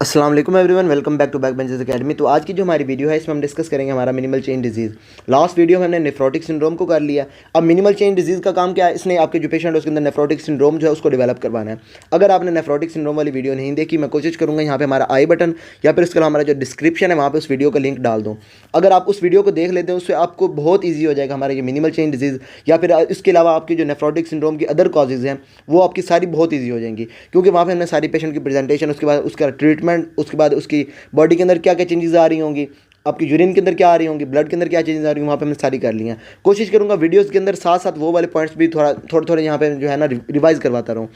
अस्सलाम वालेकुम everyone, welcome back to Benchers Academy. तो आज की जो हमारी वीडियो है इसमें हम डिस्कस करेंगे हमारा minimal change disease. Last video में हमने नेफ्रोटिक सिंड्रोम को कर लिया। अब मिनिमल चेन डिजीज़ का काम क्या है, इसने आपके जो पेशेंट है उसके अंदर नेफ्रोटिक सिंड्रोम जो है उसको डेवलप करवाना है। अगर आपने नेफ्रोटिक सिंड्रोम वाली वीडियो नहीं देखी, मैं कोशिश करूँगा यहाँ पे हमारा आई बटन या फिर उसके अलावा हमारा जो डिस्क्रिप्शन है वहाँ पर उस वीडियो का लिंक डाल दूँ। अगर आप उस वीडियो को देख लेते हैं उससे आपको बहुत ईजी हो जाएगा हमारा ये मिनिमल चेन डिजीज़ या फिर इसके अलावा आपकी जो नेफ्रोटिक सिंड्रोम की अदर कॉजेज़ हैं वो आपकी सारी बहुत ईजी हो जाएंगी, क्योंकि वहाँ पर हमने सारी पेशेंट की प्रेजेंटेशन, उसके बाद उसका ट्रीटमेंट, उसके बाद उसकी बॉडी के अंदर क्या क्या चेंजेस आ रही होंगी, आपकी यूरिन के अंदर क्या आ रही होंगी, ब्लड के अंदर क्या चेंजेस आ रही होंगी, वहाँ पे हमने सारी कर ली हैं। कोशिश करूँगा वीडियोस के अंदर साथ साथ वो वाले पॉइंट्स भी थोड़े यहाँ पे जो है ना रिवाइज करवाता रहूँ।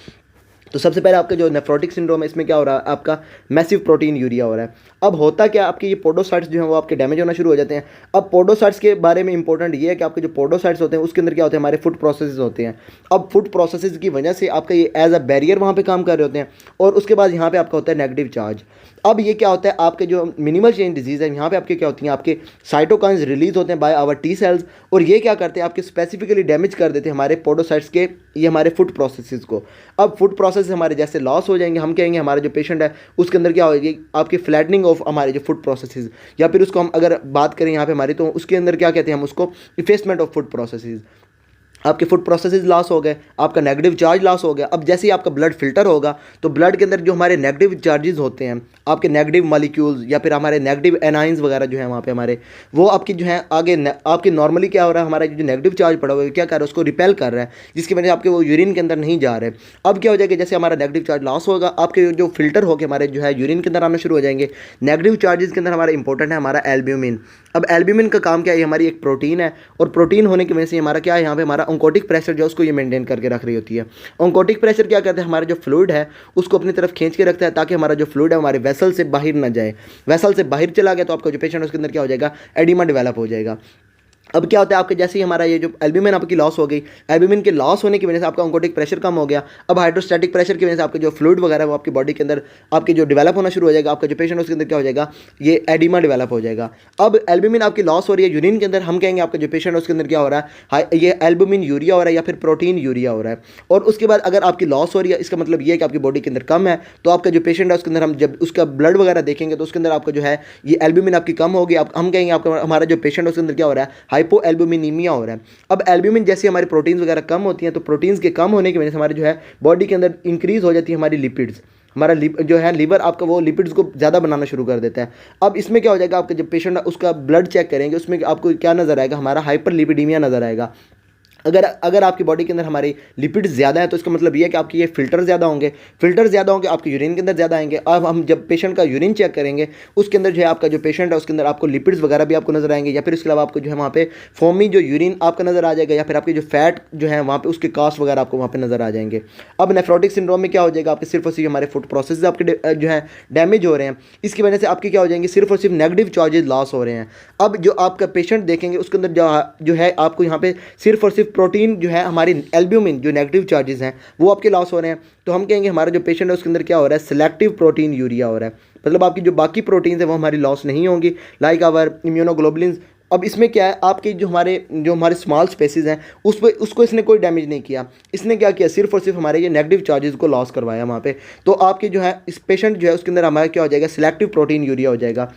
तो सबसे पहले आपका जो नेफ्रोटिक सिंड्रोम है इसमें क्या हो रहा है, आपका मैसिव प्रोटीन यूरिया हो रहा है। अब होता क्या, आपके ये पोडोसाइट्स जो हैं वो आपके डैमेज होना शुरू हो जाते हैं। अब पोडोसाइट्स के बारे में इंपॉर्टेंट ये है कि आपके जो पोडोसाइट्स होते हैं उसके अंदर क्या होते हैं, हमारे फूड प्रोसेसेस होते हैं। अब फूड प्रोसेसेस की वजह से आपका ये एज अ बैरियर वहाँ पे काम कर रहे होते हैं और उसके बाद यहाँ पे आपका होता है नेगेटिव चार्ज। अब ये क्या होता है, आपके जो मिनिमल चेन डिजीज़ है यहाँ पे आपके क्या होती हैं, आपके साइटोकाइंस रिलीज होते हैं बाय आवर टी सेल्स और ये क्या करते हैं, आपके स्पेसिफिकली डैमेज कर देते हैं हमारे पोडोसाइट्स के ये हमारे फूड प्रोसेसेस को। अब फूड प्रोसेस हमारे जैसे लॉस हो जाएंगे, हम कहेंगे हमारा जो पेशेंट है उसके अंदर क्या होगी, आपकी फ्लैटनिंग ऑफ हमारे जो फूड प्रोसेसेस, या फिर उसको हम अगर बात करें यहाँ पे हमारी, तो उसके अंदर क्या कहते हैं हम उसको, इफेसमेंट ऑफ फूड प्रोसेसेस। आपके फूड प्रोसेसेस लॉस हो गए, आपका नेगेटिव चार्ज लॉस हो गया। अब जैसे ही आपका ब्लड फिल्टर होगा तो ब्लड के अंदर जो हमारे नेगेटिव चार्जेस होते हैं, आपके नेगेटिव मॉलिक्यूल्स या फिर हमारे नेगेटिव एनाइंस वगैरह जो है वहाँ पे हमारे, वो आपकी जो है आगे आपके नॉर्मली क्या हो रहा है, हमारा जो नेगेटिव चार्ज पड़ा हुआ है क्या कर रहा है, उसको रिपेल कर रहा है, जिसकी वजह से आपके वो यूरिन के अंदर नहीं जा रहे। अब क्या हो जाएगा, जैसे हमारा नेगेटिव चार्ज लॉस होगा, आपके जो फिल्टर होकर हमारे जो है यूरिन के अंदर आना शुरू हो जाएंगे। नेगेटिव चार्जेस के अंदर हमारा इंपॉर्टेंट है हमारा एल्ब्यूमिन। अब एल्ब्यूमिन का काम क्या है, हमारी एक प्रोटीन है और प्रोटीन होने की वजह से हमारा क्या है, यहाँ पे हमारा ऑन्कोटिक प्रेशर जो उसको ये मेंटेन करके रख रही होती है। ऑन्कोटिक प्रेशर क्या करता है, हमारा जो फ्लूइड है उसको अपनी तरफ खींच के रखता है ताकि हमारा जो फ्लूइड है हमारे वेसल से बाहर ना जाए। वेसल से बाहर चला गया तो आपका जो पेशेंट है उसके अंदर क्या हो जाएगा, एडिमा डेवलप हो जाएगा। अब क्या होता है, आपके जैसे ही हमारा ये जो एल्ब्यूमिन आपकी लॉस हो गई, एल्ब्यूमिन के लॉस होने की वजह से आपका ऑन्कोटिक प्रेशर कम हो गया। अब हाइड्रोस्टैटिक प्रेशर की वजह से आपके जो फ्लूइड वगैरह है वो आपकी बॉडी के अंदर आपके जो डेवलप होना शुरू हो जाएगा। आपका जो पेशेंट है उसके अंदर क्या हो जाएगा, ये एडिमा डेवलप हो जाएगा। अब एल्ब्यूमिन आपकी लॉस हो रही है यूरिन के अंदर, हम कहेंगे आपका जो पेशेंट है उसके अंदर क्या हो रहा है, ये एल्ब्यूमिन यूरिया हो रहा है या फिर प्रोटीन यूरिया हो रहा है। और उसके बाद अगर आपकी लॉस हो रही है, इसका मतलब ये है कि आपकी बॉडी के अंदर कम है, तो आपका जो पेशेंट है उसके अंदर हम जब उसका ब्लड वगैरह देखेंगे तो उसके अंदर आपका जो है ये एल्ब्यूमिन आपकी कम होगी। हम कहेंगे आपका हमारा जो पेशेंट है उसके अंदर क्या हो रहा है, हाइपो एल्ब्यूमिनीमिया हो रहा है। अब एल्ब्यूमिन जैसे हमारी प्रोटीन्स वगैरह कम होती हैं तो प्रोटीन्स के कम होने की वजह से हमारे जो है बॉडी के अंदर इंक्रीज हो जाती है हमारी लिपिड्स। हमारा जो है लीवर आपका वो लिपिड्स को ज़्यादा बनाना शुरू कर देता है। अब इसमें क्या हो जाएगा, आपका जब पेशेंट उसका ब्लड चेक करेंगे उसमें आपको क्या नज़र आएगा, हमारा हाइपर लिपिडीमिया नज़र आएगा। अगर आपकी बॉडी के अंदर हमारी लिपिड्स ज़्यादा है तो इसका मतलब ये है कि आपके ये फिल्टर ज़्यादा होंगे, आपके यूरिन के अंदर ज़्यादा आएंगे। अब हम जब पेशेंट का यूरिन चेक करेंगे उसके अंदर जो है आपका जो पेशेंट है उसके अंदर आपको लिपिड्स वगैरह भी आपको नजर आएंगे, या फिर उसके अलावा आपको जो है वहाँ पे फोमी जो यूरिन आपका नजर आ जाएगा, या फिर आपके जो फैट जो है वहाँ पे उसके कास्ट वगैरह आपको वहाँ पे नजर आ जाएंगे। अब नेफ्रोटिक सिंड्रोम में क्या हो जाएगा, आपके सिर्फ और सिर्फ हमारे फूड प्रोसेस आपके जो है डैमेज हो रहे हैं, इसकी वजह से आपके क्या हो जाएंगे, सिर्फ और सिर्फ नेगेटिव चार्जेस लॉस हो रहे हैं। अब जो आपका पेशेंट देखेंगे उसके अंदर जो है आपको यहाँ पे सिर्फ और सिर्फ प्रोटीन जो है हमारी एल्ब्यूमिन जो नेगेटिव चार्जेस हैं वो आपके लॉस हो रहे हैं। तो हम कहेंगे हमारा जो पेशेंट है उसके अंदर क्या हो रहा है, सिलेक्टिव प्रोटीन यूरिया हो रहा है। मतलब आपकी जो बाकी प्रोटीन्स हैं वो हमारी लॉस नहीं होंगी, लाइक आवर इम्यूनोग्लोबुलिन्स। अब इसमें क्या है, आपके जो हमारे स्मॉल स्पेसिस हैं उसको इसने कोई डैमेज नहीं किया। इसने क्या किया, सिर्फ और सिर्फ हमारे ये नेगेटिव चार्जेस को लॉस करवाया वहाँ पे। तो आपके जो है इस पेशेंट जो है उसके अंदर हमारा क्या हो जाएगा, सिलेक्टिव प्रोटीन यूरिया हो जाएगा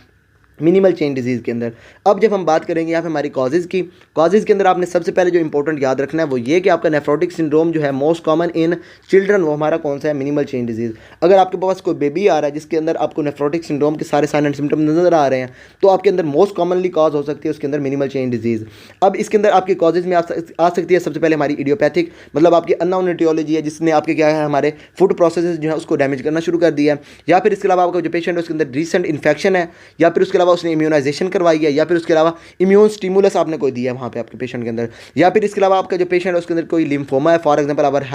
मिनिमल चेन डिजीज़ के अंदर। अब जब हम बात करेंगे यहाँ पे हमारी कॉजेज़ के अंदर आपने सबसे पहले जो इंपॉर्टेंट याद रखना है वो ये कि आपका नेफ्रोटिक सिंड्रोम जो है मोस्ट कॉमन इन चिल्ड्रन, वो हमारा कौन सा है, मिनिमल चेन डिजीज़। अगर आपके पास कोई बेबी आ रहा है जिसके अंदर आपको नेफ्रोटिक सिंड्रोम के सारे साइन एंड सिम्टम नजर आ रहे हैं तो आपके अंदर मोस्ट कॉमनली कॉज हो सकती है उसके अंदर मिनिमल चेन डिजीज़। अब इसके अंदर आपकी कॉजेज़ में आ सकती है सबसे पहले हमारी इडियोपैथिक, मतलब आपकी अननोन एटियोलॉजी है जिसने आपके क्या है हमारे फूड प्रोसेस जो है उसको डैमेज करना शुरू कर दिया है, या फिर इसके अलावा आपका जो पेशेंट है उसके अंदर रिसेंट इन्फेक्शन है, या फिर उसके अलावा उसने इम्यूनाइजेशन करवाई है, या फिर उसके अलावा इम्यून स्टिमुलस आपने कोई दिया है वहाँ पे आपके पेशेंट के अंदर, या फिर इसके अलावा आपका जो पेशेंट है उसके अंदर कोई लिम्फोमा है, फॉर एग्जांपल अगर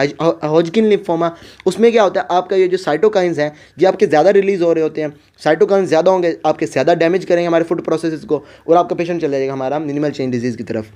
हॉजकिन लिम्फोमा, उसमें क्या होता है आपका ये जो साइटोकाइंस हैं ये आपके ज़्यादा रिलीज हो रहे होते हैं। साइटोकाइंस ज़्यादा होंगे, आपके ज़्यादा डैमेज करेंगे हमारे फूड प्रोसेसेस को और आपका पेशेंट चला जाएगा हमारा मिनिमल चेन डिजीज़ की तरफ।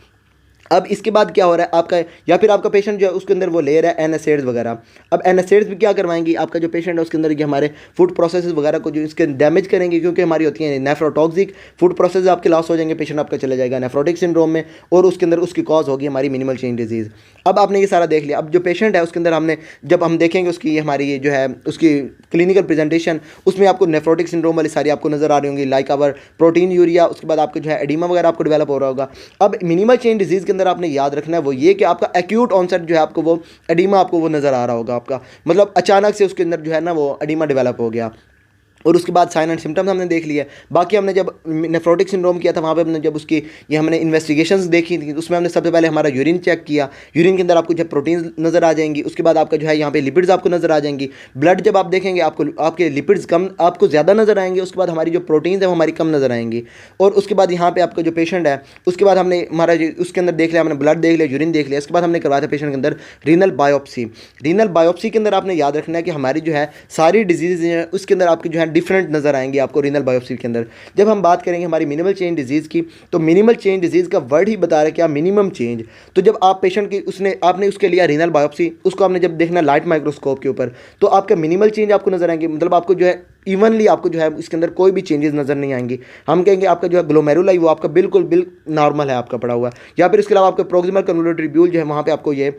अब इसके बाद क्या हो रहा है आपका, या फिर आपका पेशेंट जो है उसके अंदर वो ले रहा है एनएसएड्स वगैरह। अब एनएसएड्स भी क्या करवाएंगी, आपका जो पेशेंट है उसके अंदर ये हमारे फूड प्रोसेसेस वगैरह को जो इसके डैमेज करेंगे, क्योंकि हमारी होती है नेफ्रोटॉक्सिक फूड प्रोसेस आपके लॉस हो जाएंगे, पेशेंट आपका चला जाएगा नेफ्रोटिक सिंड्रोम में, और उसके अंदर उसकी कॉज होगी हमारी मिनिमल चेन डिजीज़। अब आपने ये सारा देख लिया। अब जो पेशेंट है उसके अंदर हमने जब हम देखेंगे उसकी हमारी जो है उसकी क्लिनिकल प्रेजेंटेशन, उसमें आपको नेफ्रोटिक सिंड्रोम वाली सारी आपको नजर आ रही होंगी, लाइक आवर प्रोटीन यूरिया, उसके बाद आपको जो है एडिमा वगैरह आपको डेवलप हो रहा होगा। अब मिनिमल चेन डिजीज़ के अंदर आपने याद रखना है वो ये कि आपका एक्यूट ऑनसेट जो है आपको वो एडिमा आपको वो नज़र आ रहा होगा, आपका मतलब अचानक से उसके अंदर जो है ना वो एडिमा डेवलप हो गया, और उसके बाद साइन एंड सिम्टम्स हमने देख लिया। बाकी हमने जब नेफ्रोटिक सिंड्रोम किया था वहाँ पे हमने जब उसकी ये हमने इन्वेस्टिगेशंस देखी थी, उसमें हमने सबसे पहले हमारा यूरिन चेक किया, यूरिन के अंदर आपको जो प्रोटीन नज़र आ जाएंगी, उसके बाद आपका जो है यहाँ पे लिपिड्स आपको नज़र आ जाएंगी, ब्लड जब आप देखेंगे आपको आपके लिपिड्स कम आपको ज़्यादा नज़र आएंगे, उसके बाद हमारी जो प्रोटीन्स है वो हमारी कम नज़र आएंगी, और उसके बाद यहाँ पे आपका जो पेशेंट है उसके बाद हमने हमारा उसके अंदर देख लिया, हमने ब्लड देख लिया, यूरिन देख लिया, उसके बाद हमने करवाया था पेशेंट के अंदर रीनल बायोप्सी। रीनल बायोप्सी के अंदर आपने याद रखना है कि हमारी जो है सारी डिजीज़ हैं उसके अंदर आपकी जो है डिफरेंट नज़र आएंगे आपको रीनल बायोप्सी के अंदर। जब हम बात करेंगे हमारी मिनिमल चेन डिजीज़ की, तो मिनिमल चेन डिजीज़ का वर्ड ही बता रहा है क्या, मिनिमम चेंज। तो जब आप पेशेंट की आपने उसके लिया रीनल बायोप्सी, उसको आपने जब देखना लाइट माइक्रोस्कोप के ऊपर, तो आपका मिनिमल चेंज आपको नजर आएंगे, मतलब आपको जो है इवनली आपको जो है इसके अंदर कोई भी चेंजेस नजर नहीं आएंगी। हम कहेंगे आपका जो है ग्लोमेरुलाई वो आपका बिल्कुल नॉर्मल है आपका पड़ा हुआ, या फिर इसके अलावा आपका प्रोक्सिमल कन्वोल्यूट ट्यूब्यूल जो है वहाँ पे आपको ये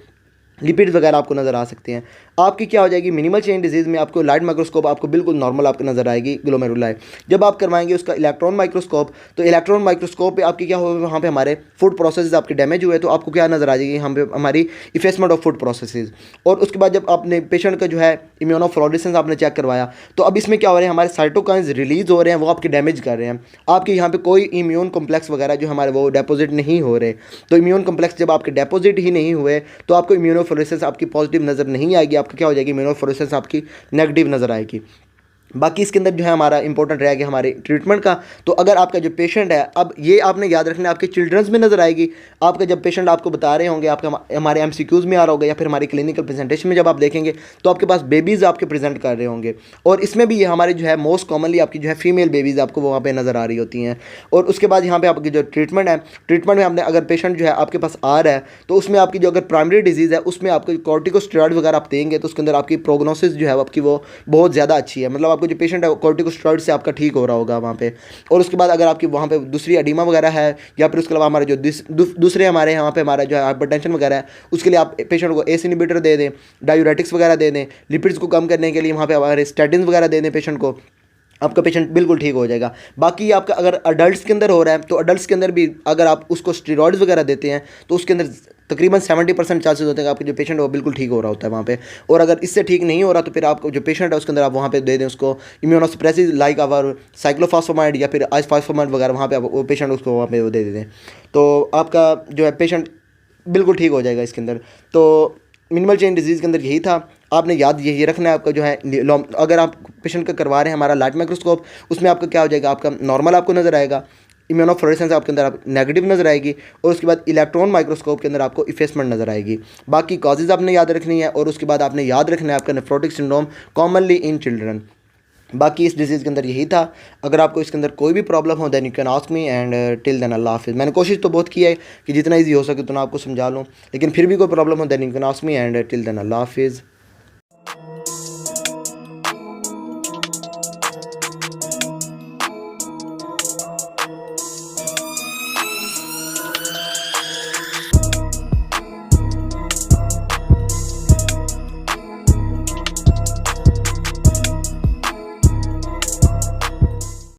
लिपिड्स वगैरह आपको नज़र आ सकते हैं। आपकी क्या हो जाएगी मिनिमल चेन डिजीज़ में आपको लाइट माइक्रोस्कोप आपको बिल्कुल नॉर्मल आपको नज़र आएगी ग्लोमेरुलाई। जब आप करवाएंगे उसका इलेक्ट्रॉन माइक्रोस्कोप, तो इलेक्ट्रॉन माइक्रोस्कोप पे आपकी क्या होगा, वहाँ पे हमारे फूड प्रोसेस आपके डैमेज हुए तो आपको क्या नज़र आ जाएगी, यहाँ पे हमारी इफेसमेंट ऑफ फूड प्रोसेसेस। और उसके बाद जब आपने पेशेंट का जो है इम्यूनोफ्लोरेसेंस आपने चेक करवाया, तो अब इसमें क्या हो रहा है, हमारे साइटोकाइंस रिलीज हो रहे हैं, वो आपके डैमेज कर रहे हैं, आपके यहाँ पे कोई इम्यून कॉम्प्लेक्स वगैरह जो हमारे वो डेपोजिट नहीं हो रहे। तो इम्यून कॉम्प्लेक्स जब आपके डेपोजिट ही नहीं हुए तो आपको इम्यूनोफ्लोरेसेंस आपकी पॉजिटिव नज़र नहीं आएगी, आपका क्या हो जाएगी इम्यूनोफ्लोरेसेंस आपकी नेगेटिव नज़र आएगी। बाकी इसके अंदर जो है हमारा इंपॉर्टेंट रहेगा हमारे ट्रीटमेंट का। तो अगर आपका जो पेशेंट है, अब ये आपने याद रखना है आपके चिल्ड्रंस में नज़र आएगी, आपका जब पेशेंट आपको बता रहे होंगे, आपका हमारे एमसीक्यूज़ में आ रहा होगा या फिर हमारी क्लिनिकल प्रेजेंटेशन में जब आप देखेंगे तो आपके पास बेबीज़ आपके प्रेजेंट कर रहे होंगे, और इसमें भी ये हमारे जो है मोस्ट कॉमनली आपकी जो है फीमेल बेबीज़ आपको वहाँ पर नज़र आ रही होती हैं। और उसके बाद यहाँ पर आपकी जो ट्रीटमेंट है, ट्रीटमेंट में आपने अगर पेशेंट जो है आपके पास आ रहा है तो उसमें आपकी जो अगर प्राइमरी डिजीज़ है उसमें आपको कॉर्टिकोस्टेरॉइड वगैरह आप देंगे तो उसके अंदर आपकी प्रोग्नोसिस जो है आपकी वो बहुत ज़्यादा अच्छी है, मतलब आपको जो पेशेंट है कॉर्टिकोस्टेरॉइड से आपका ठीक हो रहा होगा वहाँ पे। और उसके बाद अगर आपकी वहाँ पे दूसरी एडिमा वगैरह है, या फिर उसके अलावा हमारे जो दूसरे हमारे यहाँ पे हमारा जो है हाइपरटेंशन वगैरह है, उसके लिए आप पेशेंट को एस इनहिबिटर दे दें, डायूरेटिक्स वगैरह दे दें, लिपिड्स को कम करने के लिए वहाँ पे हमारे स्टैटिन्स वगैरह दे दें पेशेंट को, आपका पेशेंट बिल्कुल ठीक हो जाएगा। बाकी आपका अगर अडल्ट्स के अंदर हो रहा है तो अडल्ट्स के अंदर भी अगर आप उसको स्टेरॉइड्स वगैरह देते हैं तो उसके अंदर तकरीबन 70% चांसेस होते हैं कि आपके जो पेशेंट है वो बिल्कुल ठीक हो रहा होता है वहाँ पे। और अगर इससे ठीक नहीं हो रहा तो फिर आपको जो पेशेंट है उसके अंदर आप वहाँ पे दे दें उसको इम्यूनोसप्रेसिव लाइक आवर साइक्लोफॉस्फेमाइड या फिर आइसफॉस्फेमाइड वगैरह, वहाँ पे आप वो पेशेंट उसको वहाँ पे वो दे दें तो आपका जो है पेशेंट बिल्कुल ठीक हो जाएगा इसके अंदर। तो मिनिमल चेन डिजीज़ के अंदर यही था, आपने याद यही रखना है आपका जो है अगर आप पेशेंट का करवा रहे हैं हमारा लाइट माइक्रोस्कोप, उसमें आपका क्या हो जाएगा, आपका नॉर्मल आपको नज़र आएगा, इम्यूनोफ्लोरेसेंस आपके अंदर आप नेगेटिव नज़र आएगी, और उसके बाद इलेक्ट्रॉन माइक्रोस्कोप के अंदर आपको इफेसमेंट नज़र आएगी। बाकी कॉजेज़ आपने याद रखनी है, और उसके बाद आपने याद रखना है आपका nephrotic syndrome commonly in children. बाकी इस डिजीज़ के अंदर यही था। अगर आपको इसके अंदर कोई भी प्रॉब्लम हो then you can ask me, and till then अल्लाह हाफिज़। मैंने कोशिश तो बहुत की है कि जितना ईजी हो सके उतना आपको समझा लूँ, लेकिन फिर भी कोई प्रॉब्लम हो then you can ask me, and till then अल्लाह हाफिज़।